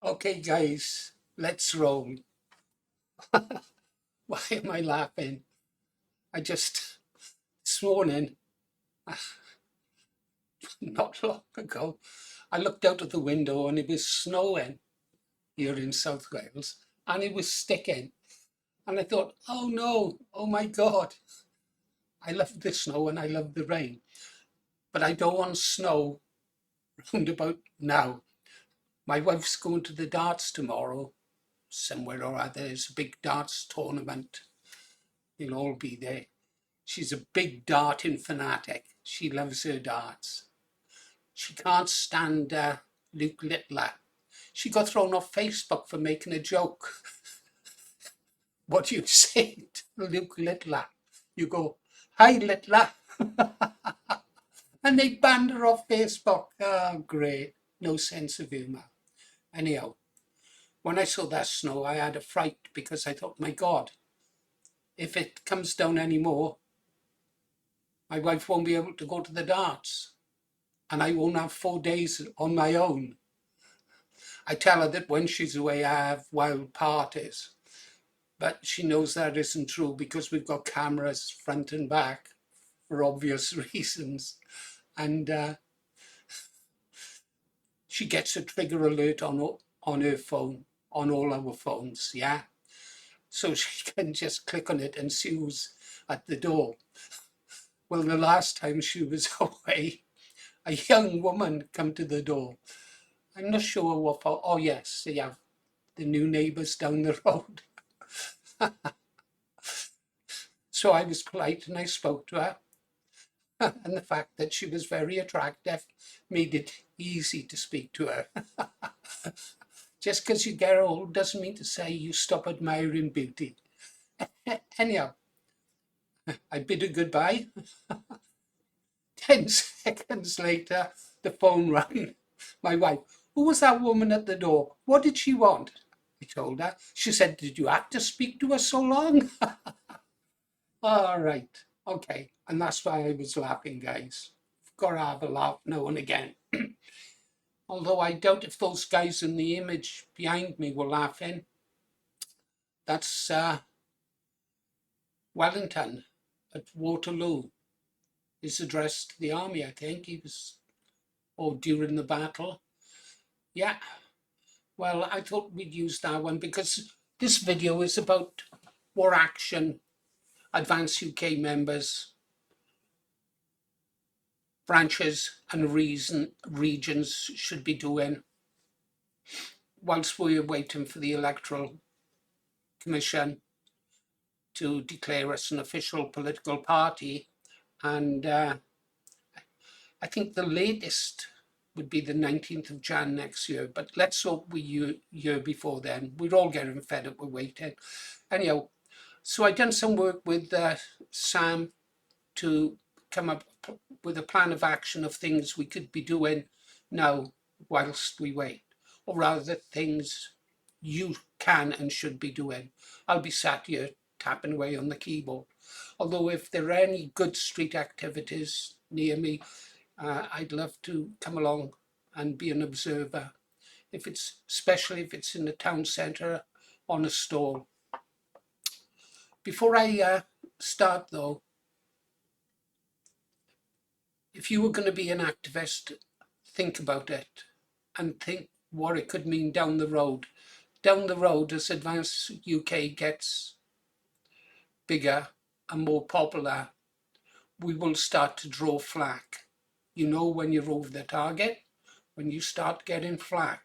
Okay, guys, let's roll. Why am I laughing? This morning, not long ago, I looked out of the window and it was snowing here in South Wales and it was sticking. And I thought, oh no, oh my God, I love the snow and I love the rain, but I don't want snow round about now. My wife's going to the darts tomorrow, somewhere or other. There's a big darts tournament. You'll all be there. She's a big darting fanatic. She loves her darts. She can't stand Luke Littler. She got thrown off Facebook for making a joke. What do you say to Luke Littler? You go, hi Littler. And they banned her off Facebook. Oh, great. No sense of humour. Anyhow, when I saw that snow, I had a fright because I thought, my God, if it comes down anymore, my wife won't be able to go to the darts and I won't have 4 days on my own. I tell her that when she's away, I have wild parties, but she knows that isn't true because we've got cameras front and back for obvious reasons. And she gets a trigger alert on her phone, on all our phones, yeah? So she can just click on it and see who's at the door. Well, the last time she was away, a young woman come to the door. I'm not sure what for. Oh yes, they have the new neighbours down the road. So I was polite and I spoke to her. And the fact that she was very attractive made it easy to speak to her. Just because you get old doesn't mean to say you stop admiring beauty. Anyhow, I bid her goodbye. 10 seconds later, the phone rang. My wife, who was that woman at the door? What did she want? I told her. She said, did you have to speak to her so long? All right, okay. And that's why I was laughing, guys. I've got to have a laugh now and again. Although I doubt if those guys in the image behind me were laughing. That's Wellington at Waterloo. His address to the army, I think. He was, or during the battle. Yeah, well, I thought we'd use that one because this video is about what action Advance UK members, branches and regions should be doing whilst we're waiting for the Electoral Commission to declare us an official political party. And I think the latest would be the 19th of Jan next year, but let's hope we year before then. We're all getting fed up with waiting. Anyhow, so I done some work with Sam to come up with a plan of action of things we could be doing now whilst we wait, or rather things you can and should be doing. I'll be sat here tapping away on the keyboard. Although if there are any good street activities near me, I'd love to come along and be an observer. Especially if it's in the town centre on a stall. Before I start though, if you were going to be an activist, think about it and think what it could mean down the road. Down the road, as Advance UK gets bigger and more popular, we will start to draw flack. You know when you're over the target, when you start getting flack.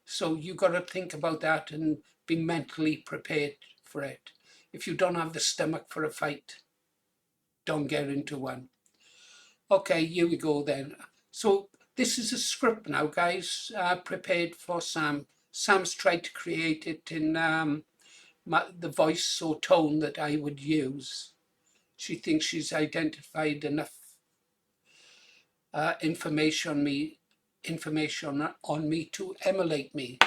So you got to think about that and be mentally prepared for it. If you don't have the stomach for a fight, don't get into one. Okay, here we go then. So this is a script now, guys, prepared for Sam. Sam's tried to create it in the voice or tone that I would use. She thinks she's identified enough information on me to emulate me.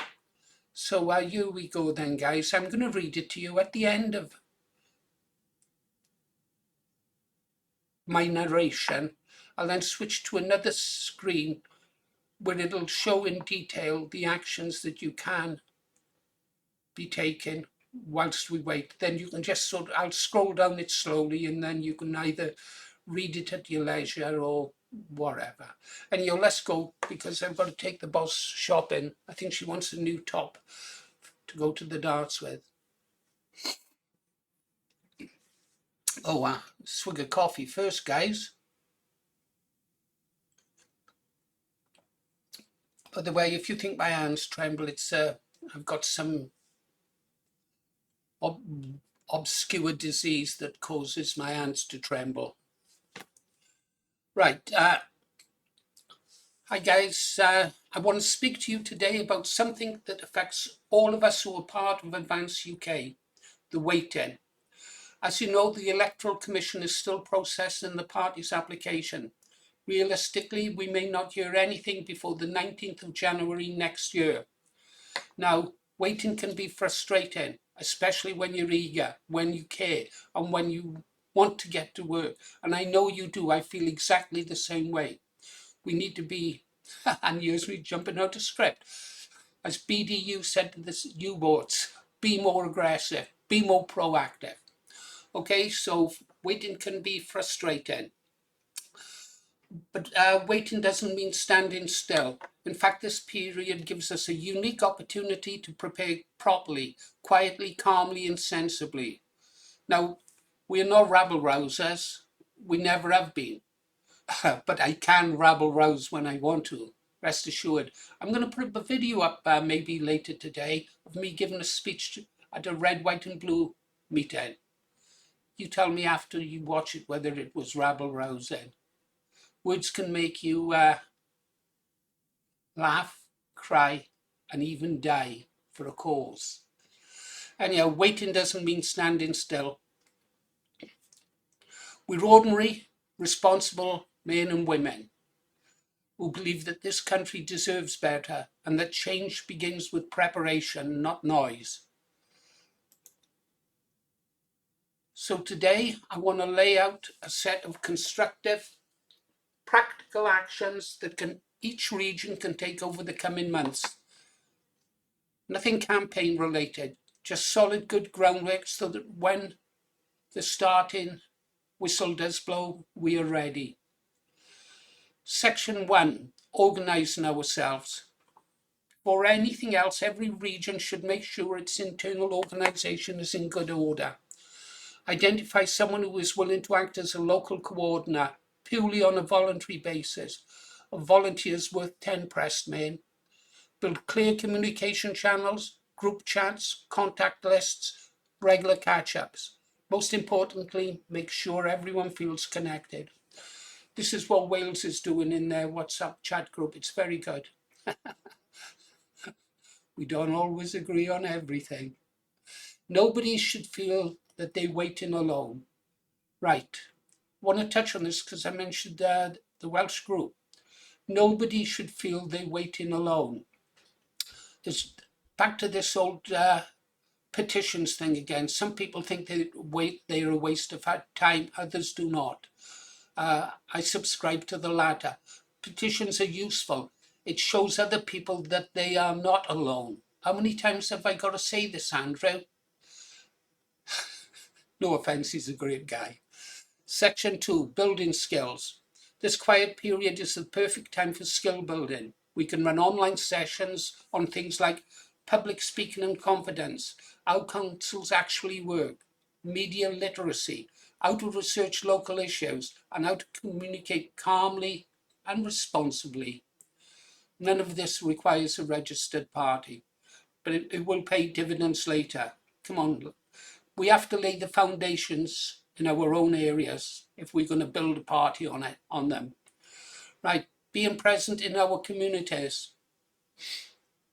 So here we go then, guys. I'm going to read it to you at the end of my narration. I'll then switch to another screen where it'll show in detail the actions that you can be taking whilst we wait. Then you can just I'll scroll down it slowly, and then you can either read it at your leisure or whatever. Anyhow, let's go, because I've got to take the boss shopping. I think she wants a new top to go to the darts with. Oh, swig of coffee first, guys. By the way, if you think my hands tremble, it's I've got some obscure disease that causes my hands to tremble. Right. Hi guys, I want to speak to you today about something that affects all of us who are part of Advance UK, the wait-in. As you know, the Electoral Commission is still processing the party's application. Realistically, we may not hear anything before the 19th of January next year. Now, waiting can be frustrating, especially when you're eager, when you care, and when you want to get to work. And I know you do. I feel exactly the same way. We need to be, and here's me jumping out of script, as BDU said to the U-boats, be more aggressive, be more proactive. Okay, so waiting can be frustrating. But waiting doesn't mean standing still. In fact, this period gives us a unique opportunity to prepare properly, quietly, calmly, and sensibly. Now, we're not rabble-rousers. We never have been. But I can rabble-rouse when I want to, rest assured. I'm going to put a video up maybe later today of me giving a speech at a red, white and blue meeting. You tell me after you watch it whether it was rabble-rousing. Words can make you laugh, cry, and even die for a cause. Anyhow, waiting doesn't mean standing still. We're ordinary, responsible men and women who believe that this country deserves better and that change begins with preparation, not noise. So today, I want to lay out a set of constructive, practical actions that each region can take over the coming months. Nothing campaign related, just solid good groundwork so that when the starting whistle does blow, we are ready. Section 1, organising ourselves. Before anything else, every region should make sure its internal organisation is in good order. Identify someone who is willing to act as a local coordinator, purely on a voluntary basis. A volunteer's worth 10 pressed men. Build clear communication channels, group chats, contact lists, regular catch-ups. Most importantly, make sure everyone feels connected. This is what Wales is doing in their WhatsApp chat group. It's very good. We don't always agree on everything. Nobody should feel that they're waiting alone. Right. I want to touch on this because I mentioned the Welsh group. Nobody should feel they're waiting alone. There's back to this old petitions thing again. Some people think they're a waste of time, others do not. I subscribe to the latter. Petitions are useful. It shows other people that they are not alone. How many times have I got to say this, Andrew? No offense, he's a great guy. Section 2, building skills. This quiet period is the perfect time for skill building. We can run online sessions on things like public speaking and confidence, how councils actually work, media literacy, how to research local issues, and how to communicate calmly and responsibly. None of this requires a registered party, but it will pay dividends later. Come on, we have to lay the foundations in our own areas if we're going to build a party on them. Right, being present in our communities.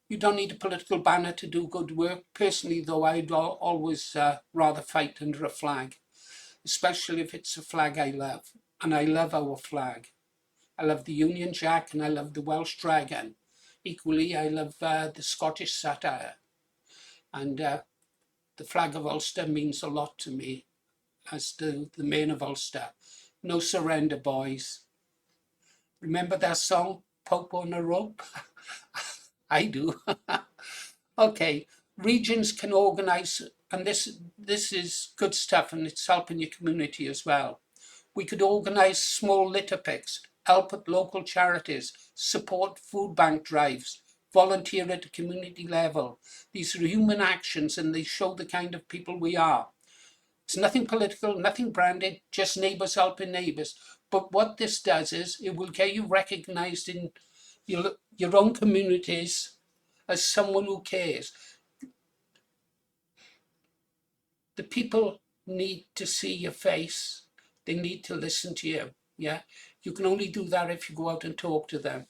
You don't need a political banner to do good work. Personally, though, I'd always rather fight under a flag, especially if it's a flag I love. And I love our flag. I love the Union Jack and I love the Welsh Dragon. Equally, I love the Scottish Satire. And the flag of Ulster means a lot to me, as do the men of Ulster. No surrender, boys. Remember that song? Pope on a rope? I do. Okay, regions can organise, and this is good stuff, and it's helping your community as well. We could organise small litter picks, help at local charities, support food bank drives, volunteer at a community level. These are human actions and they show the kind of people we are. It's nothing political, nothing branded, just neighbours helping neighbours. But what this does is it will get you recognised in your own communities as someone who cares. The people need to see your face. They need to listen to you. Yeah, you can only do that if you go out and talk to them.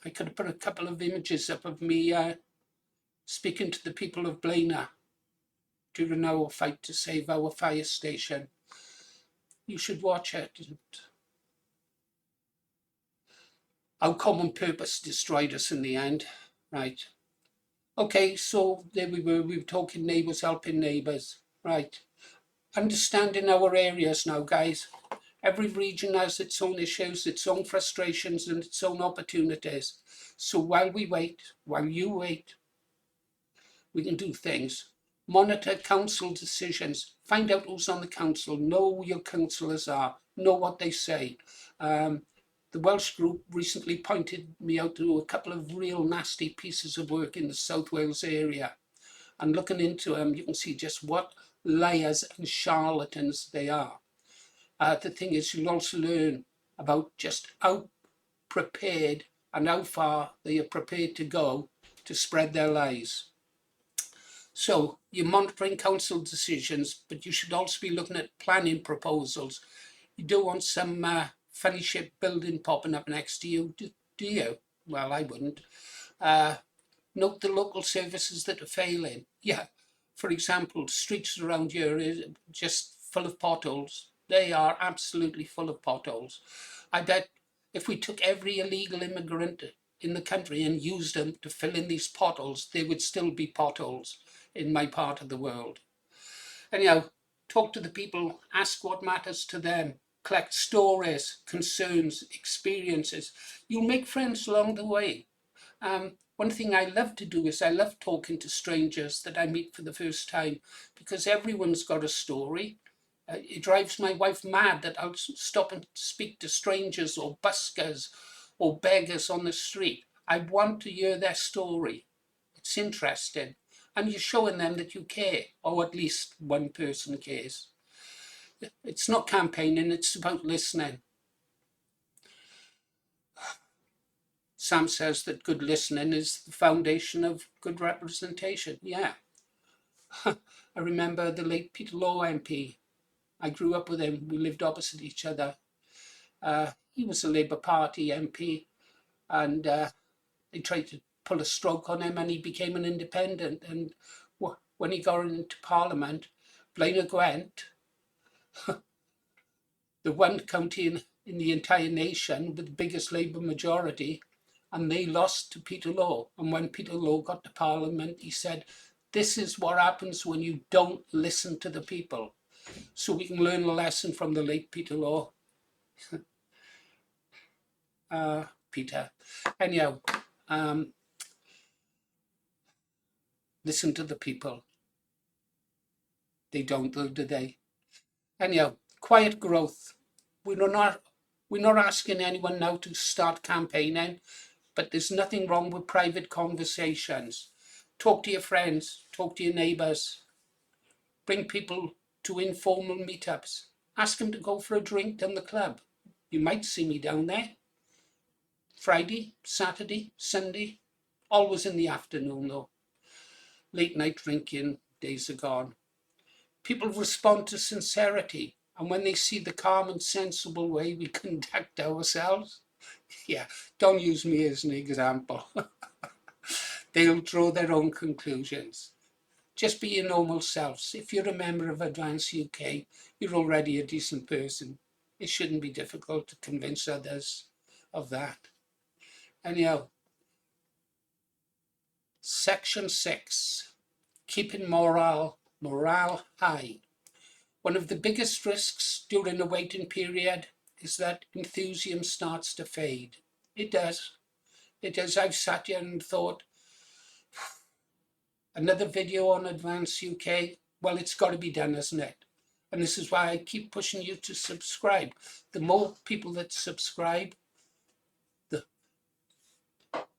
I could have put a couple of images up of me speaking to the people of Blaina during our fight to save our fire station. You should watch it. Our common purpose destroyed us in the end, right? Okay, so there we were talking neighbours helping neighbours, right? Understanding our areas now, guys. Every region has its own issues, its own frustrations and its own opportunities. So while we wait, while you wait, we can do things. Monitor council decisions, find out who's on the council, know who your councillors are, know what they say. The Welsh group recently pointed me out to a couple of real nasty pieces of work in the South Wales area. And looking into them, you can see just what liars and charlatans they are. The thing is, you'll also learn about just how prepared and how far they are prepared to go to spread their lies. So you're monitoring council decisions, but you should also be looking at planning proposals. You don't want some funny shaped building popping up next to you, do you? Well, I wouldn't. Note the local services that are failing. Yeah, for example, streets around here are just full of potholes. They are absolutely full of potholes. I bet if we took every illegal immigrant in the country and used them to fill in these potholes, there would still be potholes in my part of the world. Anyhow, talk to the people, ask what matters to them, collect stories, concerns, experiences. You'll make friends along the way. One thing I love to do is I love talking to strangers that I meet for the first time, because everyone's got a story. It drives my wife mad that I'll stop and speak to strangers or buskers or beggars on the street. I want to hear their story. It's interesting. And you're showing them that you care, or at least one person cares. It's not campaigning, it's about listening. Sam says that good listening is the foundation of good representation. Yeah. I remember the late Peter Law MP. I grew up with him. We lived opposite each other. He was a Labour Party MP, and they tried to pull a stroke on him, and he became an independent. And when he got into Parliament, Blaenau Gwent, the one county in the entire nation with the biggest Labour majority, and they lost to Peter Law. And when Peter Law got to Parliament, he said, this is what happens when you don't listen to the people. So we can learn a lesson from the late Peter Law. Peter. Anyhow, listen to the people. They don't, though, do they? Anyhow, quiet growth. We're not asking anyone now to start campaigning, but there's nothing wrong with private conversations. Talk to your friends, talk to your neighbours, bring people to informal meetups. Ask them to go for a drink down the club. You might see me down there. Friday, Saturday, Sunday, always in the afternoon though. Late night drinking days are gone. People respond to sincerity, and when they see the calm and sensible way we conduct ourselves, yeah, don't use me as an example. They'll draw their own conclusions. Just be your normal selves. If you're a member of Advance UK, you're already a decent person. It shouldn't be difficult to convince others of that. Anyhow, Section 6, keeping morale high. One of the biggest risks during a waiting period is that enthusiasm starts to fade. It does. It does. I've sat here and thought, another video on Advance UK? Well, it's got to be done, hasn't it? And this is why I keep pushing you to subscribe. The more people that subscribe,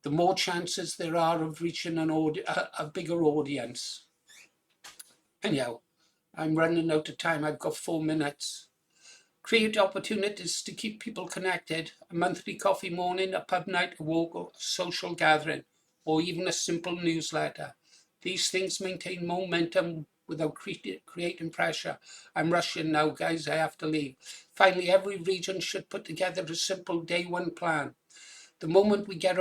the more chances there are of reaching a bigger audience. Anyhow, I'm running out of time. I've got 4 minutes. Create opportunities to keep people connected. A monthly coffee morning, a pub night, a walk, a social gathering, or even a simple newsletter. These things maintain momentum without creating pressure. I'm rushing now, guys. I have to leave. Finally, every region should put together a simple day one plan. The moment we get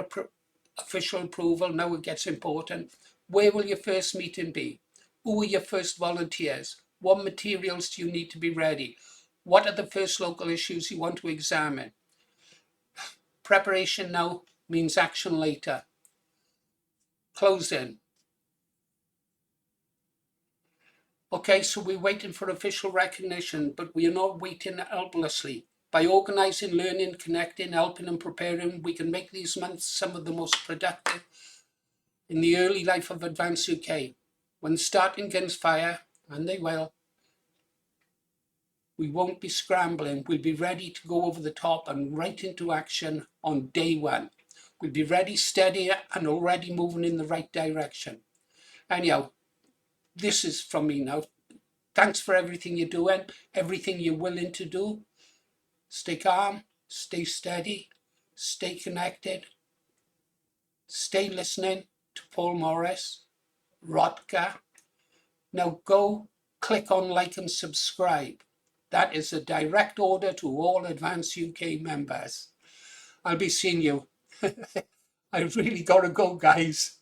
official approval, now it gets important. Where will your first meeting be? Who are your first volunteers? What materials do you need to be ready? What are the first local issues you want to examine? Preparation now means action later. Closing. Okay, so we're waiting for official recognition, but we are not waiting helplessly. By organising, learning, connecting, helping and preparing, we can make these months some of the most productive in the early life of Advance UK. When starting guns fire, and they will, we won't be scrambling. We'll be ready to go over the top and right into action on day one. We'll be ready, steady, and already moving in the right direction. Anyhow, this is from me now. Thanks for everything you're doing, everything you're willing to do. Stay calm, stay steady, stay connected, stay listening to Paul Morris, Rodka. Now go click on like and subscribe. That is a direct order to all Advance UK members. I'll be seeing you. I really got to go, guys.